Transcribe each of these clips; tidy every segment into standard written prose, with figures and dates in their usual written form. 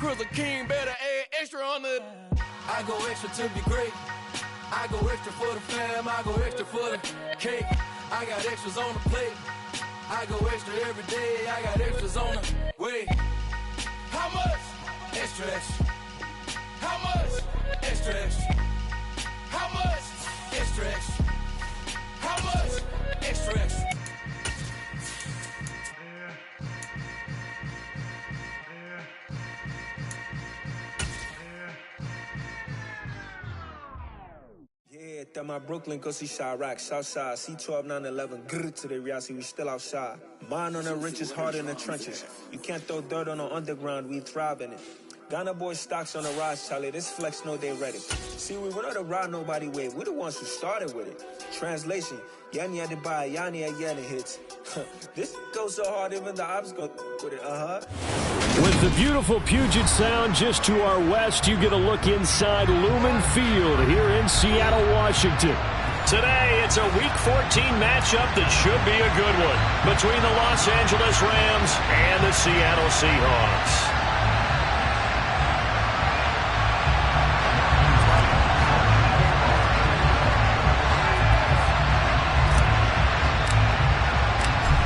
Cruiser King, better add extra on the. I go extra to be great. I go extra for the fam. I go extra for the cake. I got extras on the plate. I go extra every day. I got extras on the way. How much? Extra, extra. How much? Extra, extra. How much? Extra, extra. How much? Extra, extra. Yeah, that my Brooklyn, go see Chirac, Southside, C12, 911, grrr to the reality, we still outside. Mine on the riches, hard in the trenches. You can't throw dirt on the underground, we thrive in it. Ghana boys stocks on the rise, Charlie, this flex know they ready. See, we not a ride nobody wave, we the ones who started with it. Translation, Yani had to buy, Yani had Yanni hits. This goes so hard, even the ops go with it, With the beautiful Puget Sound just to our west, you get a look inside Lumen Field here in Seattle, Washington. Today, it's a Week 14 matchup that should be a good one between the Los Angeles Rams and the Seattle Seahawks.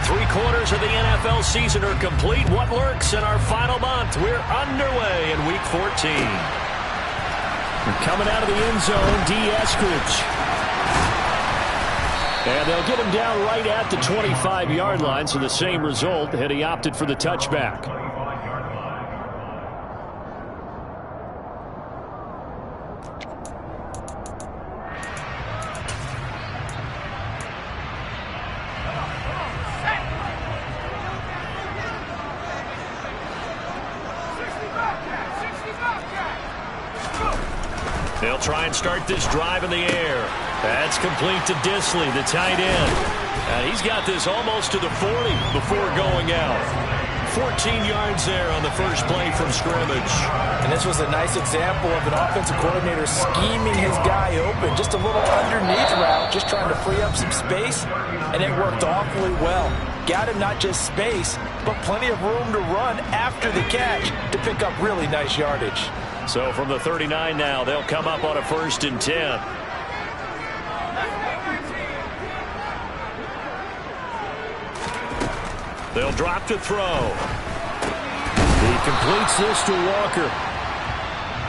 Three-quarters of the NFL season are complete. What lurks in our final month? We're underway in Week 14. We're coming out of the end zone, D. Eskridge. And they'll get him down right at the 25-yard line, so the same result had he opted for the touchback. They'll try and start this drive in the air. That's complete to Disley, the tight end. And he's got this almost to the 40 before going out. 14 yards there on the first play from scrimmage. And this was a nice example of an offensive coordinator scheming his guy open. Just a little underneath route, just trying to free up some space. And it worked awfully well. Got him not just space, but plenty of room to run after the catch to pick up really nice yardage. So from the 39 now, they'll come up on a 1st and 10. They'll drop to throw. He completes this to Walker.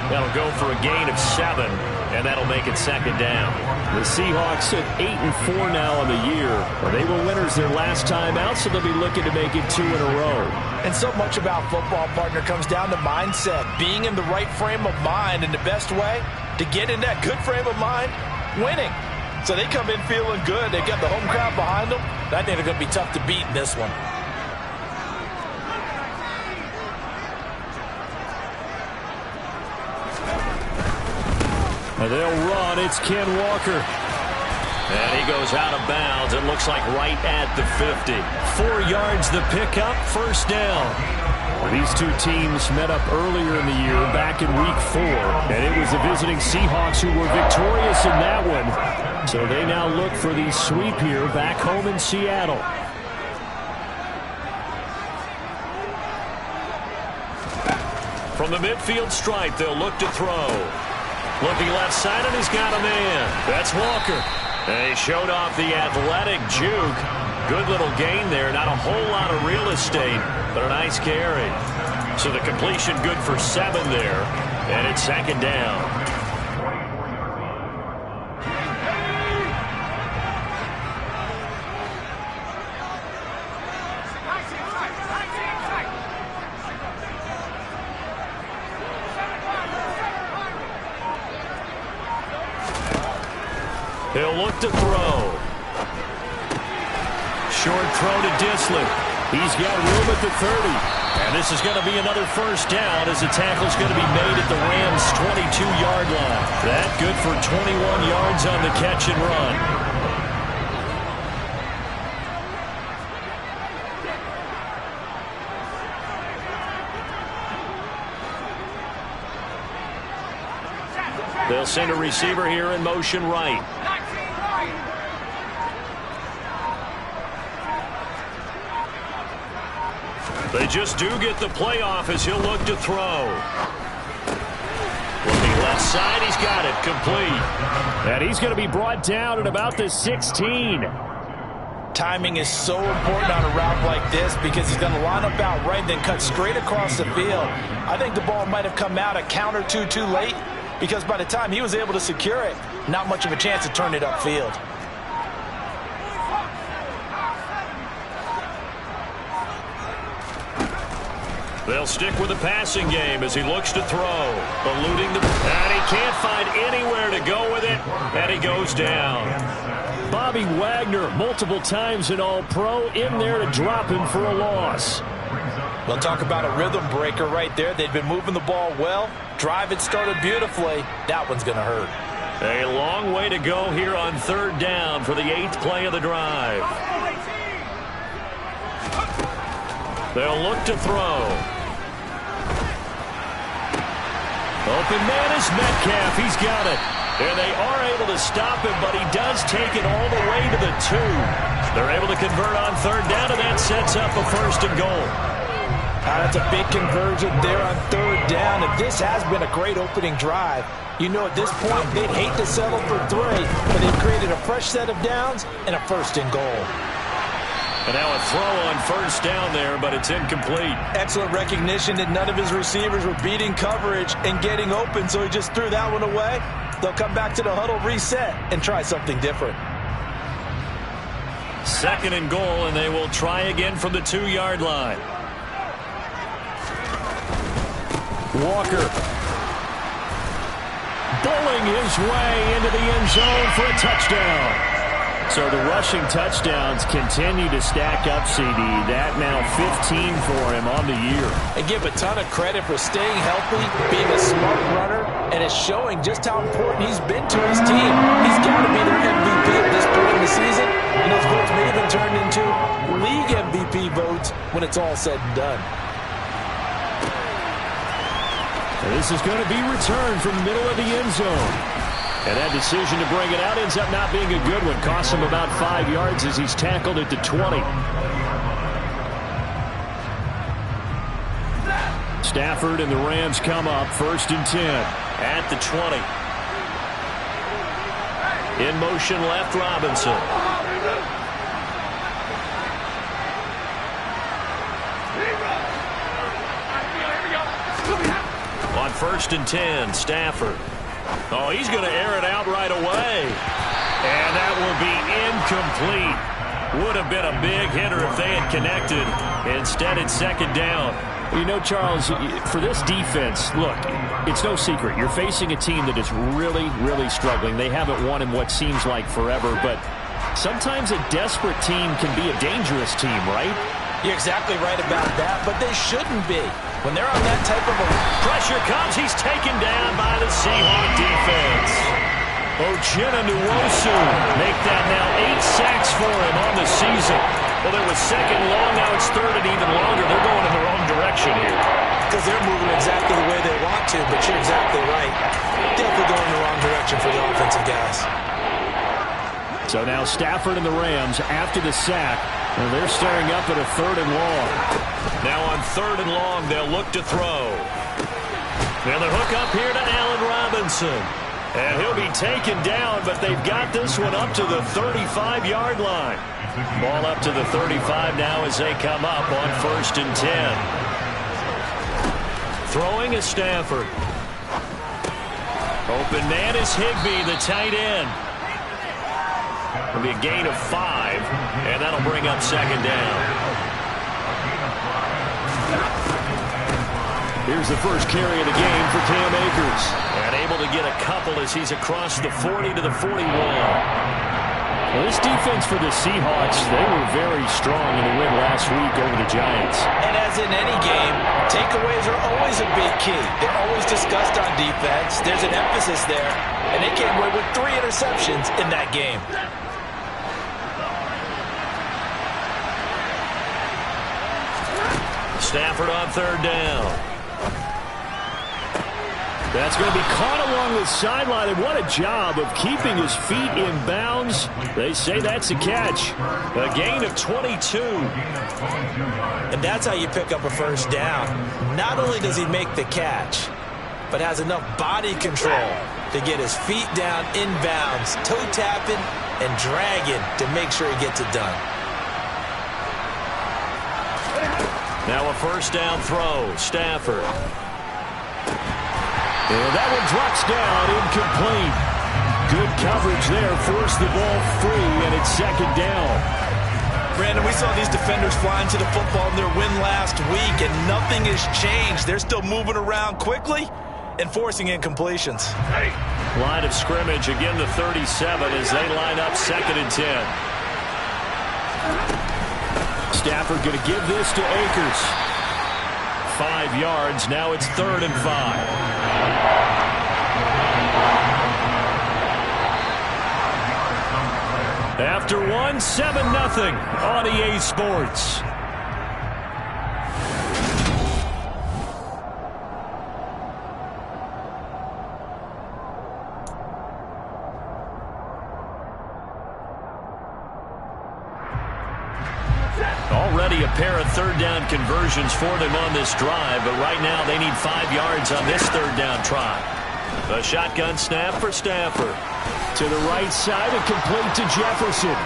That'll go for a gain of 7, and that'll make it 2nd down. The Seahawks sit 8-4 now on the year. They were winners their last time out, so they'll be looking to make it 2 in a row. And so much about football, partner, comes down to mindset. Being in the right frame of mind, and the best way to get in that good frame of mind, winning. So they come in feeling good. They've got the home crowd behind them. I think they're going to be tough to beat in this one. And they'll run. It's Ken Walker. And he goes out of bounds. It looks like right at the 50. 4 yards the pickup, 1st down. These two teams met up earlier in the year, back in Week 4. And it was the visiting Seahawks who were victorious in that one. So they now look for the sweep here back home in Seattle. From the midfield stripe, they'll look to throw. Looking left side, and he's got a man. That's Walker. And he showed off the athletic juke. Good little gain there. Not a whole lot of real estate, but a nice carry. So the completion good for 7 there. And it's 2nd down. He'll look to throw. Short throw to Disley. He's got room at the 30. And this is going to be another 1st down as the tackle's going to be made at the Rams' 22-yard line. That good for 21 yards on the catch and run. They'll send a receiver here in motion right. They just do get the playoff as he'll look to throw. Looking left side, he's got it, complete. And he's going to be brought down at about the 16. Timing is so important on a route like this because he's going to line up out right and then cut straight across the field. I think the ball might have come out a count or two too late because by the time he was able to secure it, not much of a chance to turn it upfield. They'll stick with the passing game as he looks to throw. Eluding the... And he can't find anywhere to go with it. And he goes down. Bobby Wagner, multiple times an All-Pro, in there to drop him for a loss. We'll talk about a rhythm breaker right there. They've been moving the ball well. Drive had started beautifully. That one's going to hurt. A long way to go here on third down for the 8th play of the drive. They'll look to throw. Open man is Metcalf. He's got it. And they are able to stop him, but he does take it all the way to the 2. They're able to convert on third down, and that sets up a 1st and goal. That's a big conversion there on third down. And this has been a great opening drive. You know, at this point, they'd hate to settle for 3, but they've created a fresh set of downs and a 1st and goal. And now a throw on 1st down there, but it's incomplete. Excellent recognition that none of his receivers were beating coverage and getting open, so he just threw that one away. They'll come back to the huddle, reset, and try something different. 2nd and goal, and they will try again from the 2-yard line. Walker bowling his way into the end zone for a touchdown. So the rushing touchdowns continue to stack up, CD. That now 15 for him on the year. And give a ton of credit for staying healthy, being a smart runner, and it's showing just how important he's been to his team. He's got to be their MVP at this point in the season, and those votes may even turn into league MVP votes when it's all said and done. This is going to be returned from the middle of the end zone. And that decision to bring it out ends up not being a good one. Costs him about 5 yards as he's tackled at the 20. Stafford and the Rams come up 1st and 10. At the 20. In motion left, Robinson. On 1st and 10, Stafford. Oh, he's going to air it out right away. And that will be incomplete. Would have been a big hitter if they had connected. Instead, it's 2nd down. You know, Charles, for this defense, look, it's no secret. You're facing a team that is really, really struggling. They haven't won in what seems like forever, but sometimes a desperate team can be a dangerous team, right? You're exactly right about that, but they shouldn't be. When they're on that type of a... Pressure comes. He's taken down by the Seahawk defense. Uchenna Nwosu make that now 8 sacks for him on the season. Well, there was 2nd long. Now it's 3rd and even longer. They're going in the wrong direction here. Because they're moving exactly the way they want to, but you're exactly right. Definitely going in the wrong direction for the offensive guys. So now Stafford and the Rams, after the sack, they're staring up at a 3rd and long. Now on 3rd and long, they'll look to throw. Now the hook up here to Allen Robinson. And he'll be taken down, but they've got this one up to the 35-yard line. Ball up to the 35 now as they come up on 1st and 10. Throwing is Stafford. Open man is Higbee, the tight end. It'll be a gain of 5, and that'll bring up 2nd down. Here's the first carry of the game for Cam Akers. And able to get a couple as he's across the 40 to the 41. Well, this defense for the Seahawks, they were very strong in the win last week over the Giants. And as in any game, takeaways are always a big key. They're always discussed on defense. There's an emphasis there, and they came away with 3 interceptions in that game. Stafford on 3rd down. That's going to be caught along the sideline, and what a job of keeping his feet in bounds. They say that's a catch. A gain of 22. And that's how you pick up a first down. Not only does he make the catch, but has enough body control to get his feet down in bounds, toe tapping and dragging to make sure he gets it done. Now a first down throw, Stafford. And that one drops down, incomplete. Good coverage there, forced the ball free, and it's second down. Brandon, we saw these defenders flying to the football in their win last week, and nothing has changed. They're still moving around quickly and forcing incompletions. Line of scrimmage, again the 37 as they line up 2nd and 10. Stafford going to give this to Akers. 5 yards, now it's 3rd and 5. After 1, 7-0 on EA Sports. Already a pair of 3rd down conversions for them on this drive, but right now they need 5 yards on this 3rd down try. A shotgun snap for Stafford. To the right side and complete to Jefferson.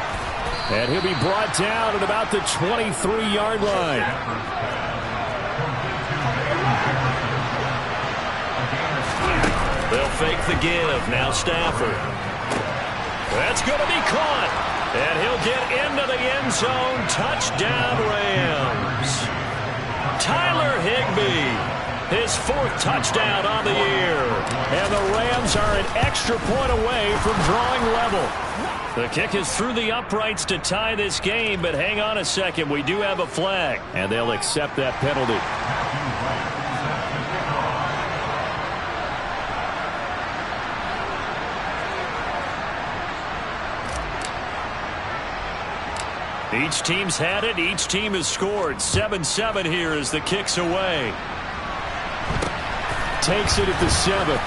And he'll be brought down at about the 23-yard line. They'll fake the give. Now Stafford. That's going to be caught. And he'll get into the end zone. Touchdown, Rams. Tyler Higbee. His 4th touchdown on the year. And the Rams are an extra point away from drawing level. The kick is through the uprights to tie this game, but hang on a second. We do have a flag, and they'll accept that penalty. Each team's had it. Each team has scored. 7-7 here as the kick's away. Takes it at the 7.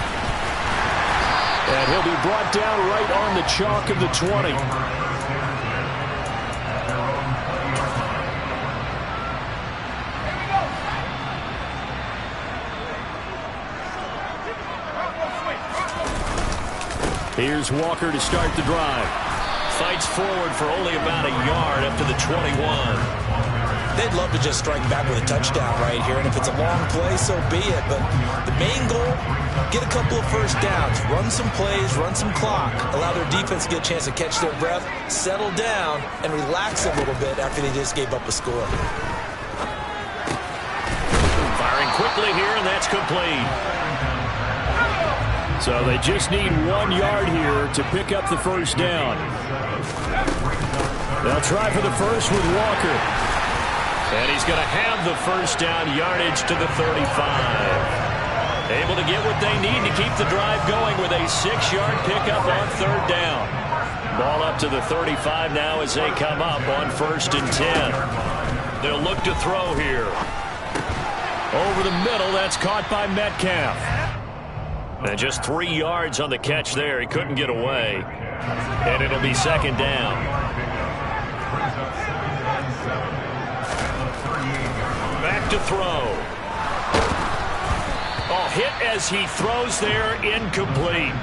And he'll be brought down right on the chalk of the 20. Here's Walker to start the drive. Fights forward for only about a yard up to the 21. They'd love to just strike back with a touchdown right here, and if it's a long play, so be it. But the main goal, get a couple of first downs, run some plays, run some clock, allow their defense to get a chance to catch their breath, settle down, and relax a little bit after they just gave up a score. Firing quickly here, and that's complete. So they just need 1 yard here to pick up the first down. They'll try for the first with Walker. And he's going to have the first down, yardage to the 35. Able to get what they need to keep the drive going with a 6-yard pickup on 3rd down. Ball up to the 35 now as they come up on 1st and 10. They'll look to throw here. Over the middle, that's caught by Metcalf. And just 3 yards on the catch there. He couldn't get away. And it'll be 2nd down. Back to throw. Oh, hit as he throws there, incomplete.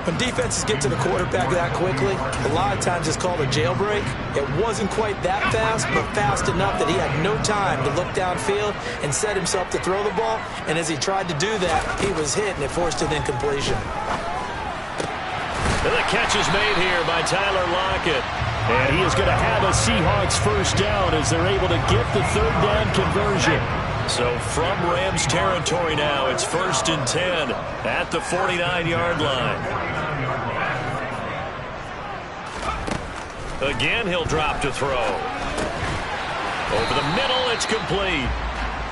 When defenses get to the quarterback that quickly, a lot of times it's called a jailbreak. It wasn't quite that fast, but fast enough that he had no time to look downfield and set himself to throw the ball. And as he tried to do that, he was hit, and it forced an incompletion. And the catch is made here by Tyler Lockett. And he is going to have a Seahawks first down as they're able to get the 3rd down conversion. So from Rams territory now, it's 1st and 10 at the 49-yard line. Again, he'll drop to throw. Over the middle, it's complete.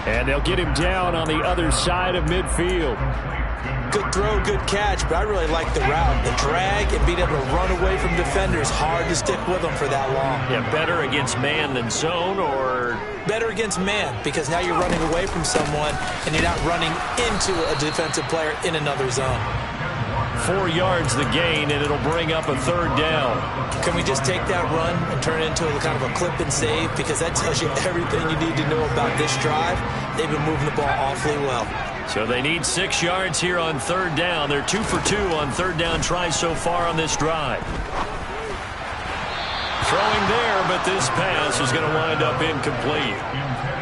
And they'll get him down on the other side of midfield. Good throw, good catch, but I really like the route. The drag and being able to run away from defenders, hard to stick with them for that long. Yeah, better against man than zone, or better against man because now you're running away from someone and you're not running into a defensive player in another zone. 4 yards the gain, and it'll bring up a third down. Can we just take that run and turn it into a kind of a clip and save? Because that tells you everything you need to know about this drive. They've been moving the ball awfully well. So they need 6 yards here on third down. They're 2 for 2 on third down tries so far on this drive. Throwing there, but this pass is going to wind up incomplete.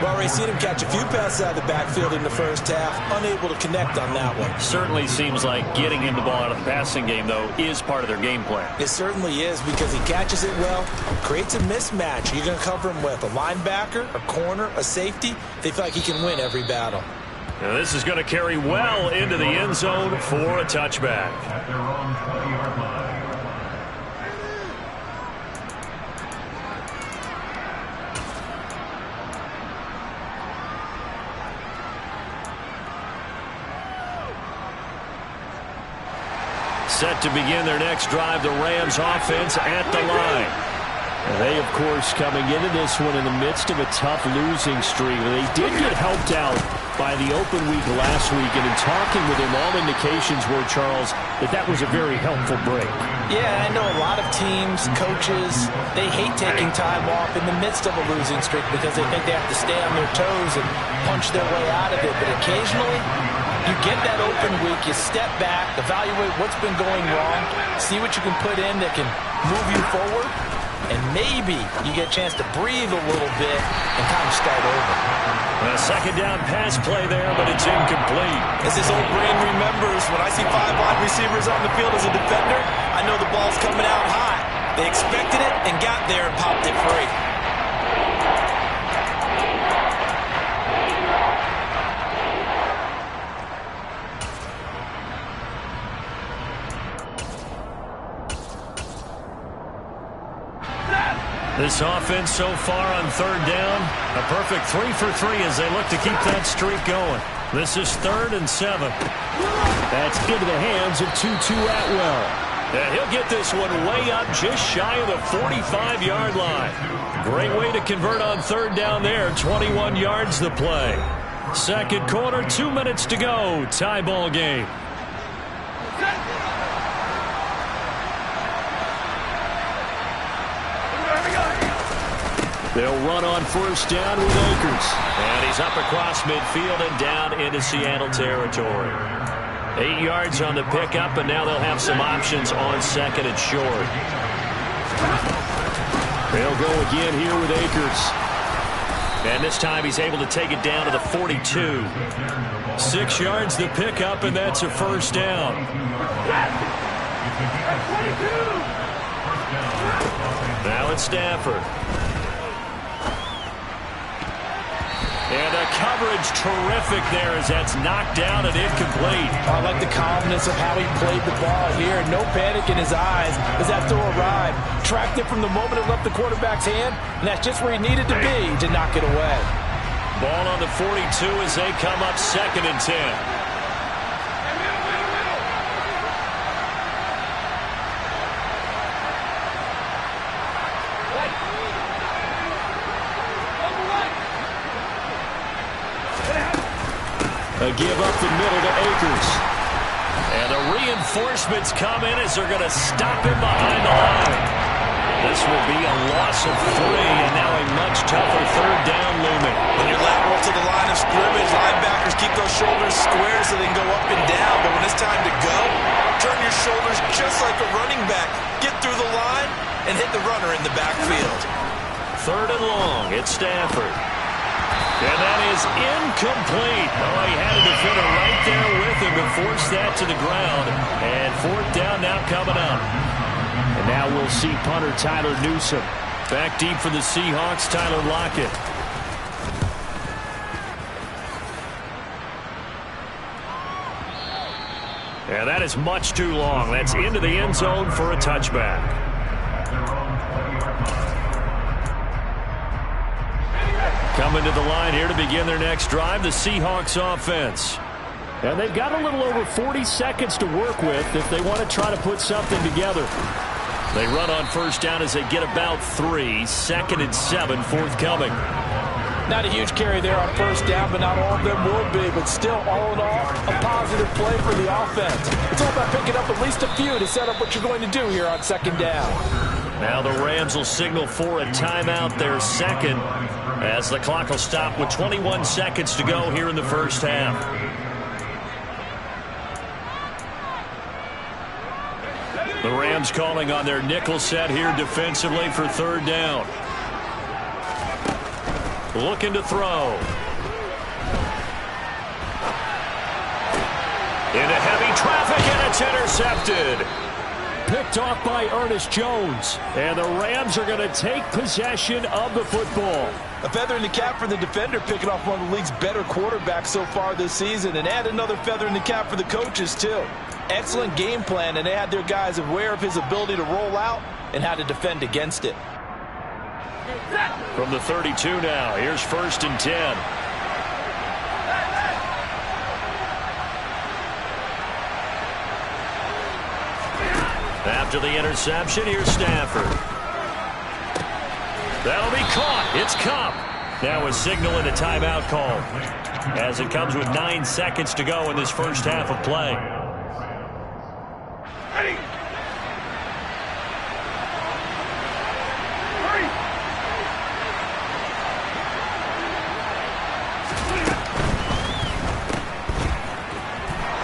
Well, we've seen him catch a few passes out of the backfield in the first half, unable to connect on that one. Certainly seems like getting him the ball out of the passing game, though, is part of their game plan. It certainly is because he catches it well, creates a mismatch. You're going to cover him with a linebacker, a corner, a safety. They feel like he can win every battle. Now this is going to carry well into the end zone for a touchback. Set to begin their next drive, the Rams offense at the line. And they, of course, coming into this one in the midst of a tough losing streak. They did get helped out by the open week last week, and in talking with him, all indications were, Charles, that was a very helpful break. Yeah, I know a lot of teams, coaches, they hate taking time off in the midst of a losing streak because they think they have to stay on their toes and punch their way out of it. But occasionally, you get that open week, you step back, evaluate what's been going wrong, see what you can put in that can move you forward, and maybe you get a chance to breathe a little bit and kind of start over. A second down pass play there, but it's incomplete. As this old brain remembers, when I see 5 wide receivers on the field as a defender, I know the ball's coming out high. They expected it and got there and popped it free. This offense so far on third down, a perfect 3 for 3 as they look to keep that streak going. This is 3rd and 7. That's into the hands of Tutu Atwell. And he'll get this one way up just shy of the 45-yard line. Great way to convert on third down there, 21 yards the play. Second quarter, 2 minutes to go, tie ball game. They'll run on first down with Akers. And he's up across midfield and down into Seattle territory. 8 yards on the pickup, and now they'll have some options on second and short. They'll go again here with Akers. And this time he's able to take it down to the 42. 6 yards the pickup, and that's a first down. Now it's Stafford. And the coverage terrific there as that's knocked down and incomplete. I like the calmness of how he played the ball here. No panic in his eyes as that throw arrived. Tracked it from the moment it left the quarterback's hand, and that's just where he needed to be to knock it away. Ball on the 42 as they come up 2nd and 10. A give up the middle to Akers. And the reinforcements come in as they're going to stop him behind the line. This will be a loss of 3, and now a much tougher third down looming. When you're lateral to the line of scrimmage, linebackers keep those shoulders square so they can go up and down. But when it's time to go, turn your shoulders just like a running back. Get through the line and hit the runner in the backfield. 3rd and long, it's Stafford. And that is incomplete. Oh, he had a defender right there with him to force that to the ground. And 4th down now coming up. And now we'll see punter Tyler Newsome. Back deep for the Seahawks, Tyler Lockett. And that is much too long. That's into the end zone for a touchback. Coming to the line here to begin their next drive, the Seahawks offense. And they've got a little over 40 seconds to work with if they want to try to put something together. They run on first down as they get about 3. 2nd and 7 forthcoming. Not a huge carry there on first down, but not all of them will be. But still, all in all, a positive play for the offense. It's all about picking up at least a few to set up what you're going to do here on second down. Now the Rams will signal for a timeout, their second, as the clock will stop with 21 seconds to go here in the first half. The Rams calling on their nickel set here defensively for third down. Looking to throw. Into heavy traffic, and it's intercepted. Picked off by Ernest Jones. And the Rams are going to take possession of the football. A feather in the cap for the defender, picking off one of the league's better quarterbacks so far this season. And add another feather in the cap for the coaches, too. Excellent game plan, and they had their guys aware of his ability to roll out and how to defend against it. From the 32 now, here's 1st and 10. After the interception, here's Stafford. That'll be caught. It's Cup. Now a signal and a timeout call, as it comes with 9 seconds to go in this first half of play.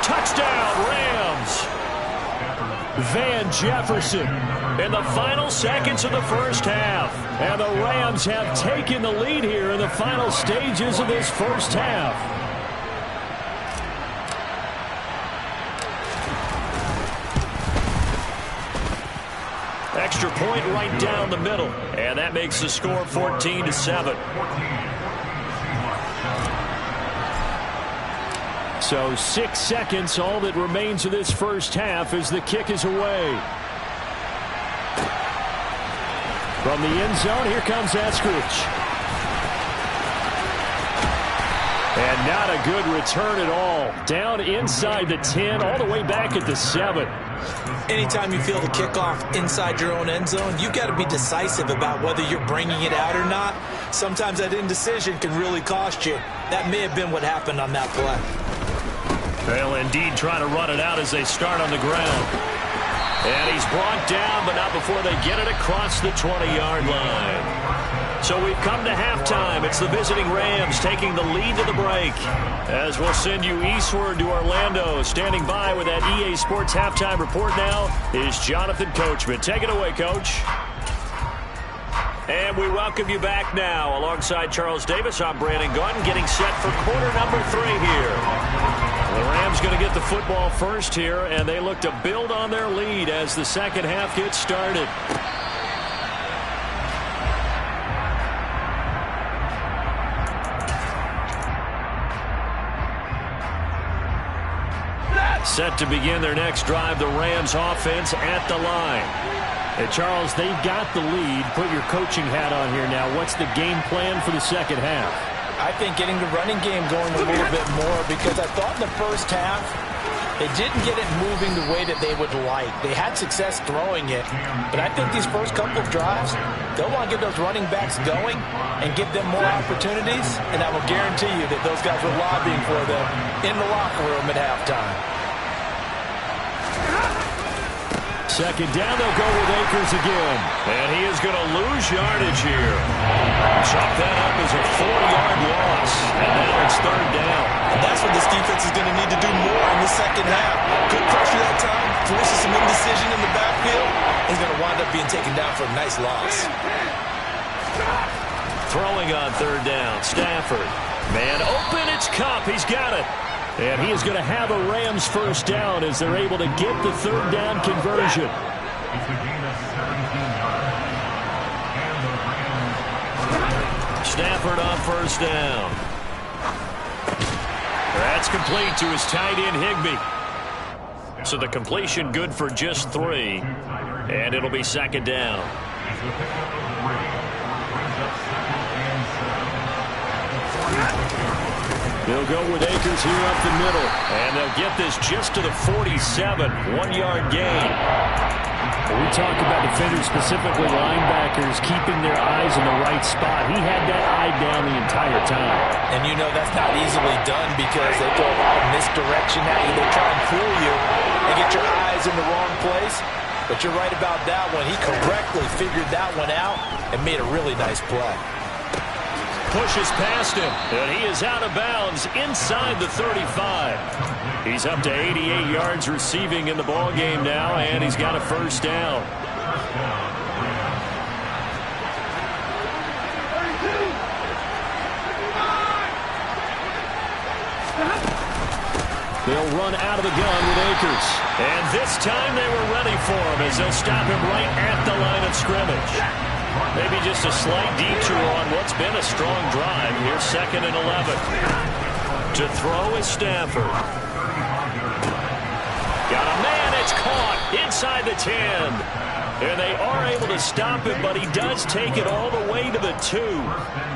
Touchdown, Rams. Van Jefferson in the final seconds of the first half. And the Rams have taken the lead here in the final stages of this first half. Extra point right down the middle. And that makes the score 14-7. So 6 seconds, all that remains of this first half as the kick is away. From the end zone, here comes Eskridge. And not a good return at all. Down inside the 10, all the way back at the 7. Anytime you feel the kickoff inside your own end zone, you've got to be decisive about whether you're bringing it out or not. Sometimes that indecision can really cost you. That may have been what happened on that play. They'll indeed try to run it out as they start on the ground. And he's brought down, but not before they get it across the 20-yard line. So we've come to halftime. It's the visiting Rams taking the lead to the break. As we'll send you eastward to Orlando. Standing by with that EA Sports halftime report now is Jonathan Coachman. Take it away, Coach. And we welcome you back now. Alongside Charles Davis, I'm Brandon Gunn, getting set for quarter number 3 here. The Rams going to get the football first here, and they look to build on their lead as the second half gets started. Set to begin their next drive, the Rams offense at the line. And Charles, they've got the lead. Put your coaching hat on here now. What's the game plan for the second half? I think getting the running game going a little bit more, because I thought in the first half they didn't get it moving the way that they would like. They had success throwing it, but I think these first couple of drives, they'll want to get those running backs going and give them more opportunities, and I will guarantee you that those guys were lobbying for them in the locker room at halftime. Second down, they'll go with Akers again. And he is going to lose yardage here. Chalk that up as a 4-yard loss. And now it's third down. And that's what this defense is going to need to do more in the second half. Good pressure that time, forces some indecision in the backfield. He's going to wind up being taken down for a nice loss. Throwing on third down, Stafford. Man open, it's Cup. He's got it. And he is going to have a Rams first down as they're able to get the third down conversion. Stafford on first down. That's complete to his tight end, Higbee. So the completion good for just 3. And it'll be second down. They'll go with Akers here up the middle. And they'll get this just to the 47. 1-yard gain. We talk about defenders, specifically linebackers, keeping their eyes in the right spot. He had that eye down the entire time. And you know that's not easily done because they throw a lot of misdirection at you. They try and fool you and get your eyes in the wrong place. But you're right about that one. He correctly figured that one out and made a really nice play. Pushes past him, and he is out of bounds inside the 35. He's up to 88 yards receiving in the ballgame now, and he's got a first down. They'll run out of the gun with Akers. And this time they were ready for him as they'll stop him right at the line of scrimmage. Maybe just a slight detour on what's been a strong drive. Here's 2nd and 11. To throw is Stafford. Got a man, it's caught inside the 10. And they are able to stop him, but he does take it all the way to the 2.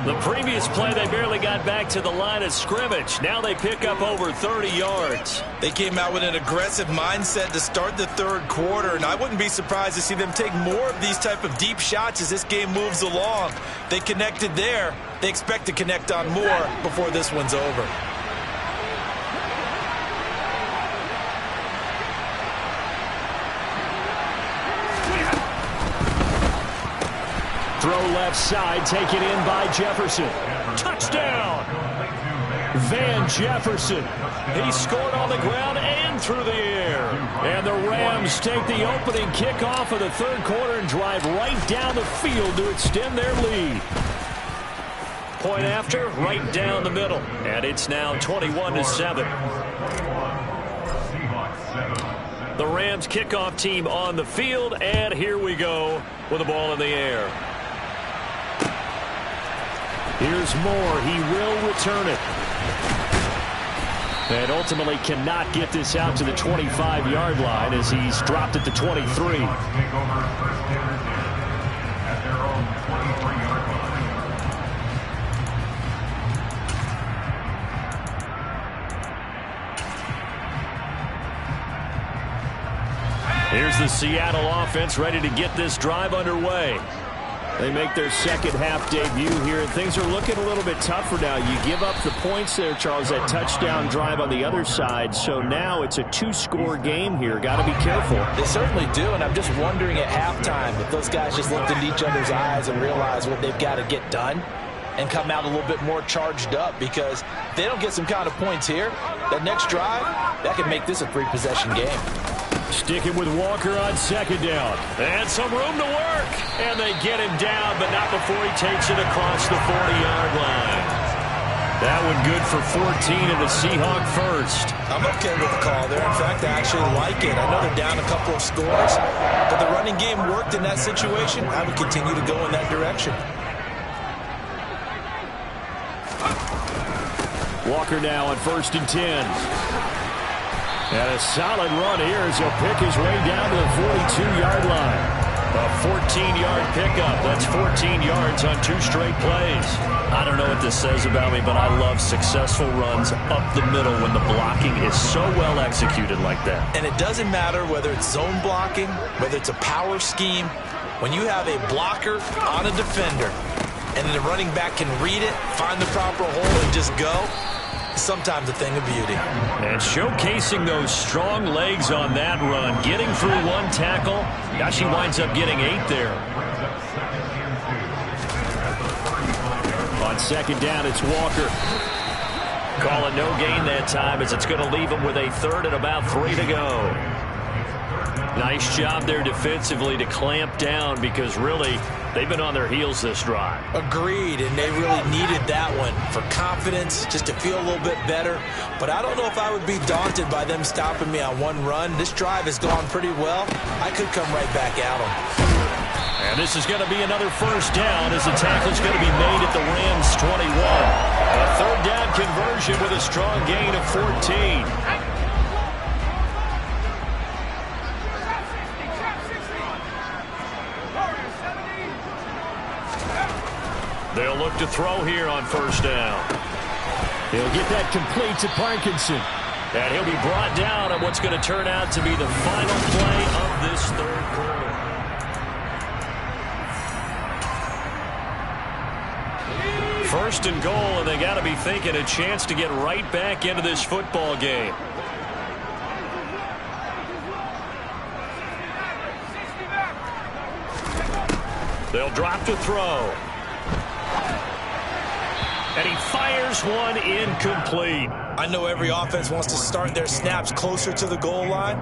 The previous play, they barely got back to the line of scrimmage. Now they pick up over 30 yards. They came out with an aggressive mindset to start the third quarter, and I wouldn't be surprised to see them take more of these type of deep shots as this game moves along. They connected there. They expect to connect on more before this one's over. Throw left side, taken in by Jefferson. Touchdown! Van Jefferson. He scored on the ground and through the air. And the Rams take the opening kickoff of the third quarter and drive right down the field to extend their lead. Point after, right down the middle. And it's now 21-7. The Rams kickoff team on the field, and here we go with the ball in the air. Here's Moore. He will return it. And ultimately cannot get this out to the 25-yard line as he's dropped it to 23. Here's the Seattle offense ready to get this drive underway. They make their second half debut here, and things are looking a little bit tougher now. You give up the points there, Charles, that touchdown drive on the other side. So now it's a 2-score game here. Got to be careful. They certainly do, and I'm just wondering at halftime if those guys just looked into each other's eyes and realized what they've got to get done and come out a little bit more charged up, because if they don't get some kind of points here, that next drive, that could make this a 3-possession game. Sticking with Walker on second down. And some room to work. And they get him down, but not before he takes it across the 40-yard line. That one good for 14 and a Seahawk first. I'm okay with the call there. In fact, I actually like it. I know they're down a couple of scores, but the running game worked in that situation. I would continue to go in that direction. Walker now on 1st and 10. And a solid run here as he'll pick his way down to the 42-yard line. A 14-yard pickup. That's 14 yards on 2 straight plays. I don't know what this says about me, but I love successful runs up the middle when the blocking is so well executed like that. And it doesn't matter whether it's zone blocking, whether it's a power scheme. When you have a blocker on a defender and the running back can read it, find the proper hole, and just go, sometimes a thing of beauty. And showcasing those strong legs on that run, getting through 1 tackle. Now she winds up getting 8 there. On second down, it's Walker. Call it no gain that time, as it's going to leave him with a 3rd and about 3 to go. Nice job there defensively to clamp down, because really they've been on their heels this drive. Agreed, and they really needed that one for confidence, just to feel a little bit better. But I don't know if I would be daunted by them stopping me on 1 run. This drive has gone pretty well. I could come right back at them. And this is going to be another first down, as the tackle's going to be made at the Rams' 21. A 3rd down conversion with a strong gain of 14. They'll look to throw here on 1st down. He'll get that complete to Parkinson. And he'll be brought down on what's going to turn out to be the final play of this third quarter. First and goal, and they got to be thinking a chance to get right back into this football game. They'll drop to throw. And he fires one incomplete. I know every offense wants to start their snaps closer to the goal line,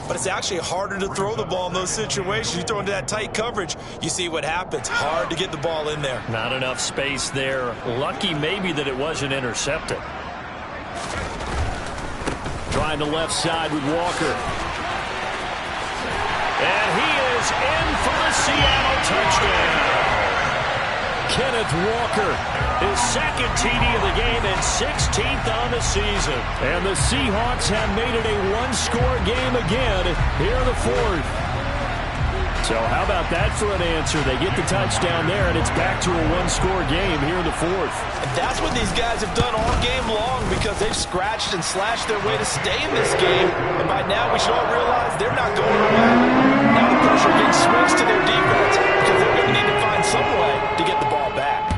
but it's actually harder to throw the ball in those situations. You throw into that tight coverage, you see what happens. Hard to get the ball in there. Not enough space there. Lucky maybe that it wasn't intercepted. Trying the left side with Walker. And he is in for the Seattle touchdown. Kenneth Walker, his second TD of the game and 16th on the season. And the Seahawks have made it a one-score game again here in the fourth. So how about that for an answer? They get the touchdown there, and it's back to a one-score game here in the fourth. And that's what these guys have done all game long, because they've scratched and slashed their way to stay in this game. And by now we should all realize they're not going away. Now the pressure again swings to their defense, because they're going to need to find some way to get the ball back.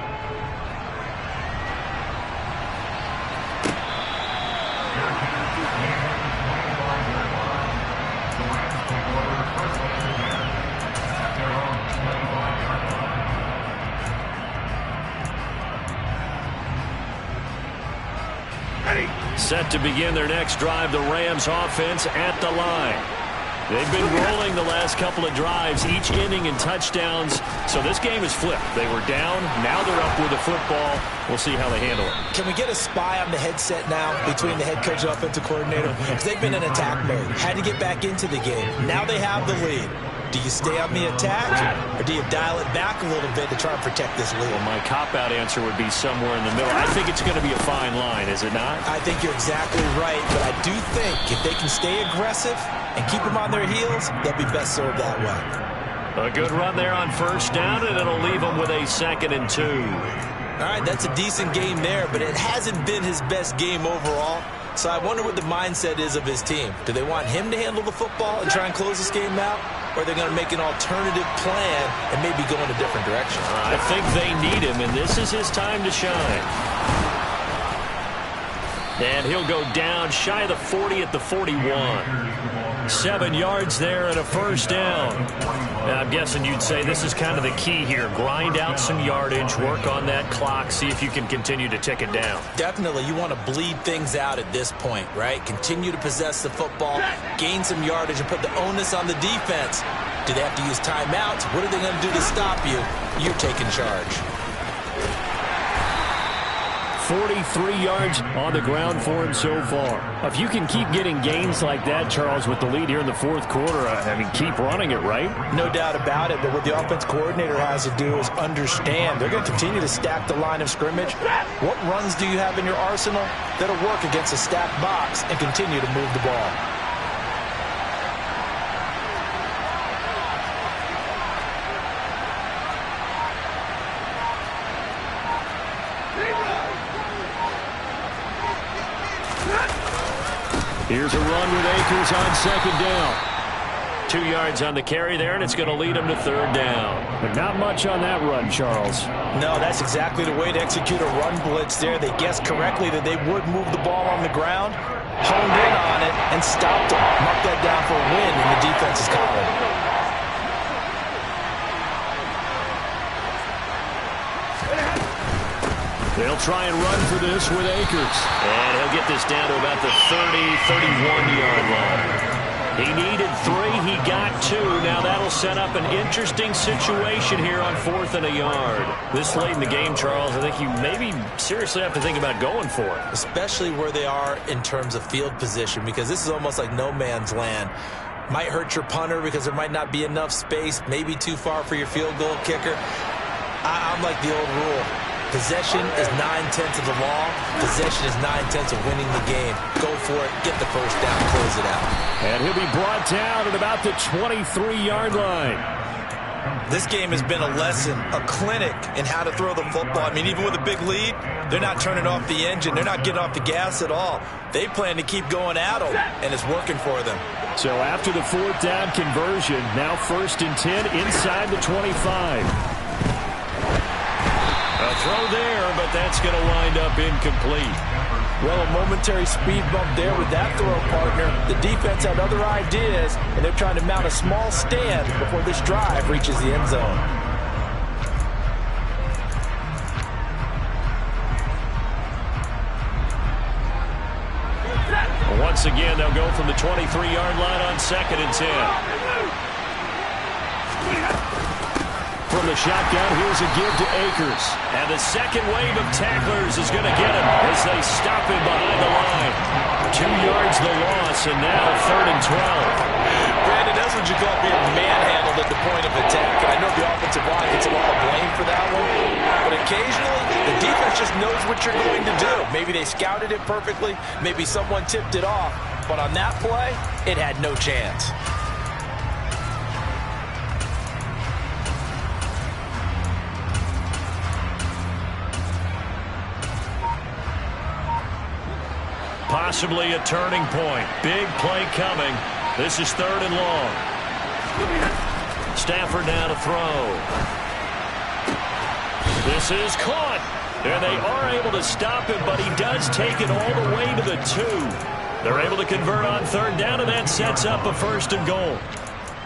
Set to begin their next drive, the Rams offense at the line. They've been rolling the last couple of drives, each inning in touchdowns. So this game is flipped. They were down. Now they're up with the football. We'll see how they handle it. Can we get a spy on the headset now between the head coach and offensive coordinator? Because they've been in attack mode. Had to get back into the game. Now they have the lead. Do you stay on the attack, or do you dial it back a little bit to try and protect this lead? Well, my cop-out answer would be somewhere in the middle. I think it's going to be a fine line, is it not? I think you're exactly right, but I do think if they can stay aggressive and keep them on their heels, they'll be best served that way. A good run there on first down, and it'll leave them with a 2nd and 2. All right, that's a decent game there, but it hasn't been his best game overall. So I wonder what the mindset is of his team. Do they want him to handle the football and try and close this game out? Or are they going to make an alternative plan and maybe go in a different direction? I think they need him, and this is his time to shine. And he'll go down shy of the 40 at the 41. 7 yards there and a first down. Now, I'm guessing you'd say this is kind of the key here. Grind out some yardage, work on that clock, see if you can continue to tick it down. Definitely. You want to bleed things out at this point, right? Continue to possess the football, gain some yardage, and put the onus on the defense. Do they have to use timeouts? What are they going to do to stop you? You're taking charge. 43 yards on the ground for him so far. If you can keep getting gains like that, Charles, with the lead here in the fourth quarter, I mean, keep running it, right? No doubt about it, but what the offense coordinator has to do is understand they're going to continue to stack the line of scrimmage. What runs do you have in your arsenal that'll work against a stacked box and continue to move the ball? Here's a run with Akers on 2nd down. 2 yards on the carry there, and it's going to lead him to 3rd down. But not much on that run, Charles. No, that's exactly the way to execute a run blitz there. They guessed correctly that they would move the ball on the ground, honed in on it, and stopped them. Mark that down for a win in the defense's column. They'll try and run for this with Akers. And he'll get this down to about the 31-yard line. He needed 3. He got 2. Now that'll set up an interesting situation here on 4th and a yard. This late in the game, Charles, I think you maybe seriously have to think about going for it. Especially where they are in terms of field position, because this is almost like no man's land. Might hurt your punter because there might not be enough space, maybe too far for your field goal kicker. I'm like the old rule. Possession is 9/10 of the law. Possession is 9/10 of winning the game. Go for it. Get the first down. Close it out. And he'll be brought down at about the 23-yard line. This game has been a lesson, a clinic in how to throw the football. I mean, even with a big lead, they're not turning off the engine. They're not getting off the gas at all. They plan to keep going at them, and it's working for them. So after the 4th down conversion, now 1st and 10 inside the 25. A throw there, but that's going to wind up incomplete. Well, a momentary speed bump there with that throw, partner. The defense had other ideas, and they're trying to mount a small stand before this drive reaches the end zone. Once again, they'll go from the 23-yard line on 2nd and 10. From the shotgun, here's a give to Akers. And the second wave of tacklers is going to get him as they stop him behind the line. 2 yards the loss, and now 3rd and 12. Brandon, that's what you call being manhandled at the point of attack. And I know the offensive line gets a lot of blame for that one. But occasionally, the defense just knows what you're going to do. Maybe they scouted it perfectly. Maybe someone tipped it off. But on that play, it had no chance. Possibly a turning point. Big play coming. This is 3rd and long. Stafford now to throw. This is caught. And they are able to stop him, but he does take it all the way to the 2. They're able to convert on 3rd down, and that sets up a 1st and goal.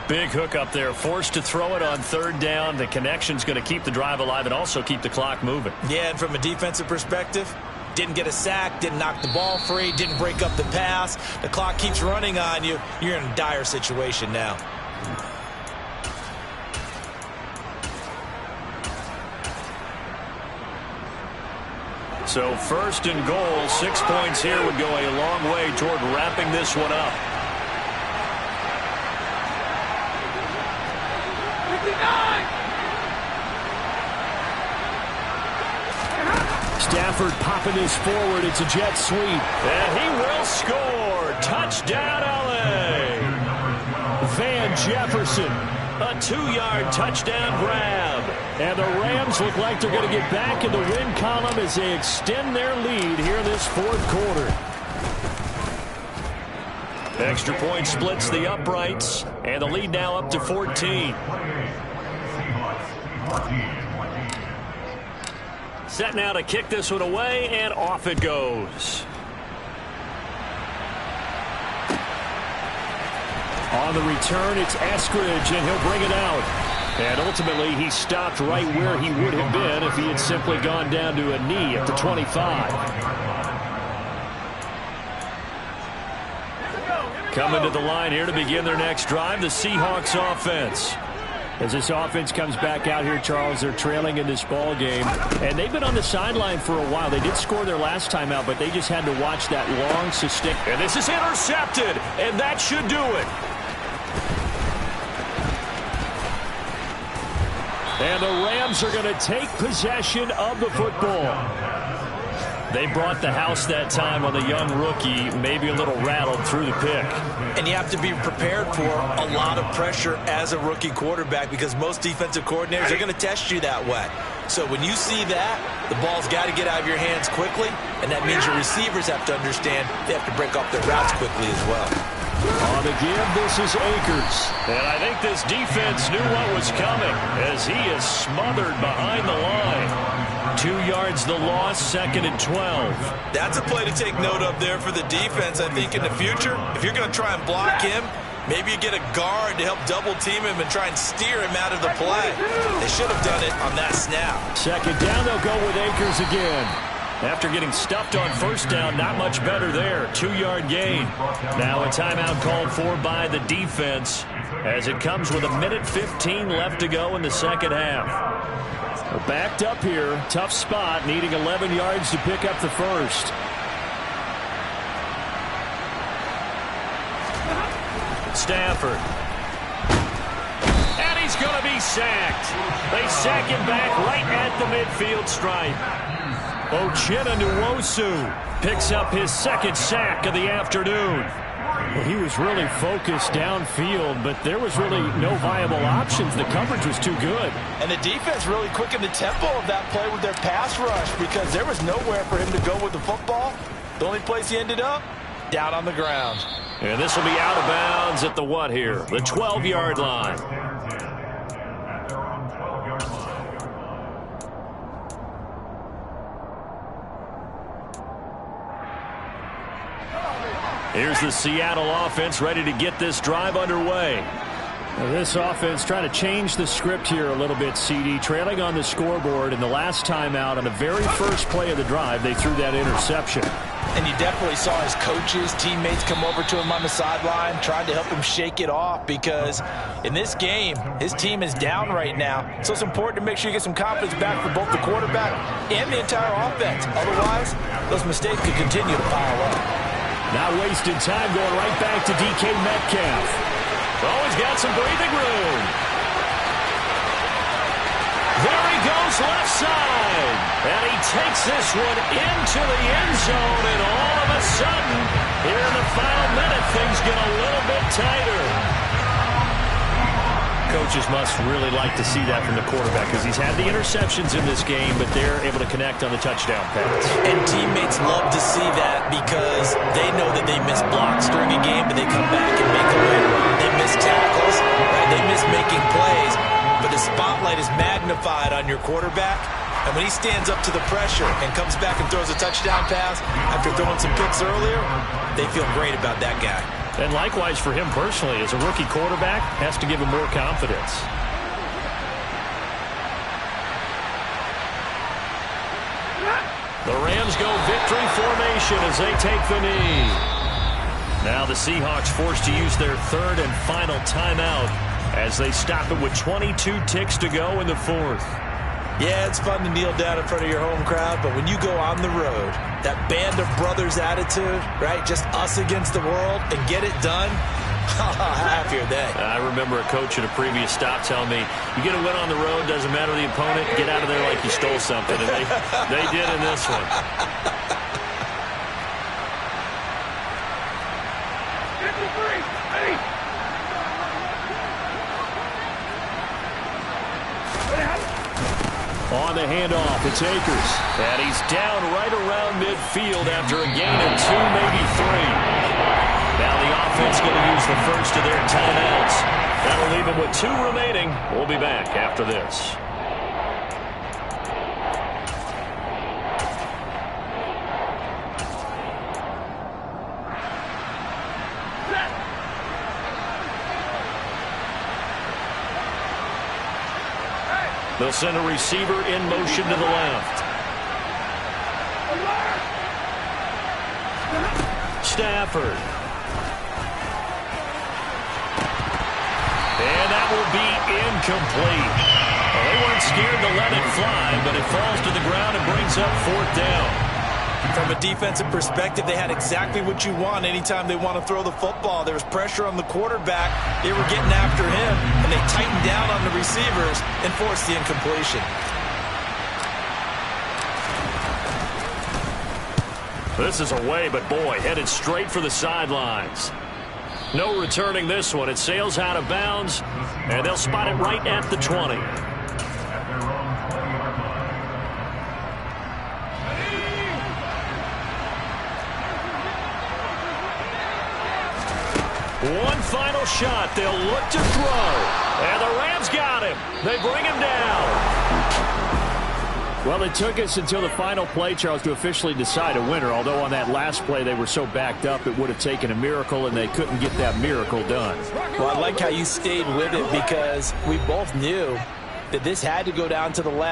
Big hook up there. Forced to throw it on 3rd down. The connection's going to keep the drive alive and also keep the clock moving. Yeah, and from a defensive perspective, didn't get a sack, didn't knock the ball free, didn't break up the pass. The clock keeps running on you. You're in a dire situation now. So 1st and goal, 6 points here would go a long way toward wrapping this one up. 59! Stafford popping this forward. It's a jet sweep. And he will score. Touchdown, L.A. Van Jefferson. A 2-yard touchdown grab. And the Rams look like they're going to get back in the win column as they extend their lead here in this 4th quarter. Extra point splits the uprights. And the lead now up to 14. Set now to kick this one away, and off it goes. On the return, it's Eskridge, and he'll bring it out. And ultimately, he stopped right where he would have been if he had simply gone down to a knee at the 25. Coming to the line here to begin their next drive, the Seahawks offense. As this offense comes back out here, Charles, they're trailing in this ball game. And they've been on the sideline for a while. They did score their last time out, but they just had to watch that long sustained. And this is intercepted, and that should do it. And the Rams are going to take possession of the football. They brought the house that time on the young rookie, maybe a little rattled through the pick. And you have to be prepared for a lot of pressure as a rookie quarterback because most defensive coordinators are going to test you that way. So when you see that, the ball's got to get out of your hands quickly, and that means your receivers have to understand they have to break off their routes quickly as well. On the give, this is Akers. And I think this defense knew what was coming as he is smothered behind the line. 2 yards the loss, 2nd and 12. That's a play to take note of there for the defense, I think, in the future. If you're going to try and block him, maybe you get a guard to help double-team him and try and steer him out of the play. They should have done it on that snap. 2nd down, they'll go with Akers again. After getting stuffed on 1st down, not much better there. 2-yard gain. Now a timeout called for by the defense as it comes with 1:15 left to go in the 2nd half. We're backed up here. Tough spot, needing 11 yards to pick up the 1st. Stafford. And he's going to be sacked. They sack him back right at the midfield stripe. Uchenna Nwosu picks up his 2nd sack of the afternoon. Well, he was really focused downfield, but there was really no viable options. The coverage was too good. And the defense really quickened the tempo of that play with their pass rush because there was nowhere for him to go with the football. The only place he ended up, down on the ground. And this will be out of bounds at the what here? The 12-yard line. Here's the Seattle offense ready to get this drive underway. Now this offense trying to change the script here a little bit, CD. Trailing on the scoreboard, and the last time out on the very first play of the drive, they threw that interception. And you definitely saw his coaches, teammates come over to him on the sideline, trying to help him shake it off because in this game, his team is down right now. So it's important to make sure you get some confidence back for both the quarterback and the entire offense. Otherwise, those mistakes could continue to pile up. Not wasting time, going right back to DK Metcalf. Oh, he's got some breathing room. There he goes left side. And he takes this one into the end zone. And all of a sudden, here in the final minute, things get a little bit tighter. Coaches must really like to see that from the quarterback because he's had the interceptions in this game, but they're able to connect on the touchdown pass. And teammates love to see that because they know that they miss blocks during a game, but they come back and make a win. They miss tackles, right? They miss making plays, but the spotlight is magnified on your quarterback. And when he stands up to the pressure and comes back and throws a touchdown pass after throwing some picks earlier, they feel great about that guy. And likewise for him personally, as a rookie quarterback, has to give him more confidence. The Rams go victory formation as they take the knee. Now the Seahawks forced to use their third and final timeout as they stop it with 22 ticks to go in the fourth. Yeah, it's fun to kneel down in front of your home crowd, but when you go on the road, that band of brothers attitude, right, just us against the world, and get it done, how happy are they? I remember a coach at a previous stop telling me, you get a win on the road, doesn't matter the opponent, get out of there like you stole something, and they did in this one. On the handoff, it's Akers. And he's down right around midfield after a gain of 2, maybe 3. Now the offense going to use the first of their timeouts. That'll leave them with 2 remaining. We'll be back after this. They'll send a receiver in motion to the left. Stafford. And that will be incomplete. Well, they weren't scared to let it fly, but it falls to the ground and brings up 4th down. From a defensive perspective, they had exactly what you want anytime they want to throw the football. There was pressure on the quarterback. They were getting after him, and they tightened down on the receivers and forced the incompletion. This is away, but boy, headed straight for the sidelines. No returning this one. It sails out of bounds, and they'll spot it right at the 20. One final shot. They'll look to throw. And the Rams got him. They bring him down. Well, it took us until the final play, Charles, to officially decide a winner. Although on that last play they were so backed up it would have taken a miracle, and they couldn't get that miracle done. Well, I like how you stayed with it because we both knew that this had to go down to the last.